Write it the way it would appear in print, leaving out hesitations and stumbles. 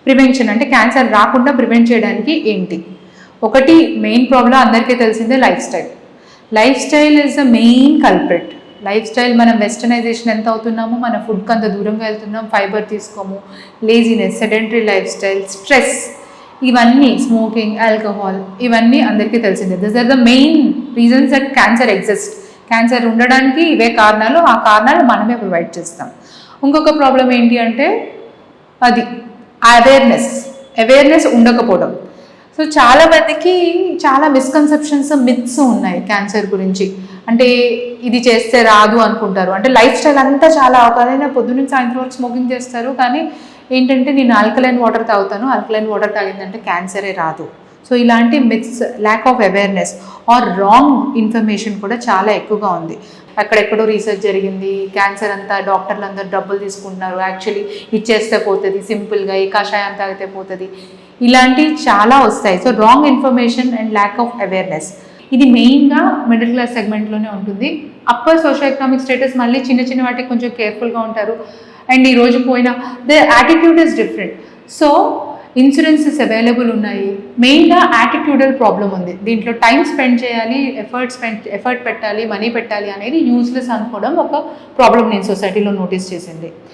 Prevention అంటే cancer రాకుండా prevent చేయడానికి ఏంటి? ఒకటి మెయిన్ ప్రాబ్లం అందరికీ తెలిసిందే lifestyle is the main culprit. Lifestyle మనం వెస్టర్నైజేషన్ ఎంత అవుతున్నామో మన ఫుడ్కి అంత దూరంగా వెళ్తున్నాం, ఫైబర్ తీసుకోము, laziness, sedentary lifestyle, stress, ఇవన్నీ, స్మోకింగ్, ఆల్కహాల్, ఇవన్నీ అందరికీ తెలిసిందే. This are the main reasons that cancer exist. Cancer ఉండడానికి ఇవే కారణాలు, ఆ కారణాలు మనమే ప్రొవైడ్ చేస్తాం. ఇంకొక ప్రాబ్లం ఏంటి అంటే అది అవేర్నెస్ ఉండకపోవడం. సో చాలా మందికి చాలా మిస్కన్సెప్షన్స్, మిత్స్ ఉన్నాయి క్యాన్సర్ గురించి. అంటే ఇది చేస్తే రాదు అనుకుంటారు. అంటే లైఫ్ స్టైల్ అంతా చాలా అవకాశం, పొద్దున్న సాయంత్రం వరకు స్మోకింగ్ చేస్తారు, కానీ ఏంటంటే నేను ఆల్కలైన్ వాటర్ తాగుతాను, ఆల్కలైన్ వాటర్ తాగిందంటే క్యాన్సరే రాదు. సో ఇలాంటి myths, lack of awareness are wrong information కూడా చాలా ఎక్కువగా ఉంది. అక్కడెక్కడో రీసెర్చ్ జరిగింది, క్యాన్సర్ అంతా డాక్టర్లు అందరూ డబ్బులు తీసుకుంటున్నారు, యాక్చువల్లీ ఇచ్చేస్తే పోతుంది, సింపుల్గా ఈ కషాయం తాగితే పోతుంది, ఇలాంటివి చాలా వస్తాయి. So wrong information and lack of awareness, ఇది మెయిన్గా మిడిల్ క్లాస్ సెగ్మెంట్లోనే ఉంటుంది. అప్పర్ సోషల్ ఎకనామిక్ స్టేటస్ మళ్ళీ చిన్న వాటికి కొంచెం కేర్ఫుల్గా ఉంటారు. అండ్ ఈరోజు పోయిన the attitude is different. So insurances available ఉన్నాయి, మెయిన్గా యాటిట్యూడల్ ప్రాబ్లం ఉంది. దీంట్లో టైం స్పెండ్ చేయాలి, ఎఫర్ట్ పెట్టాలి, మనీ పెట్టాలి అనేది యూజ్లెస్ అనుకోవడం ఒక ప్రాబ్లం నేను సొసైటీలో నోటీస్ చేసింది.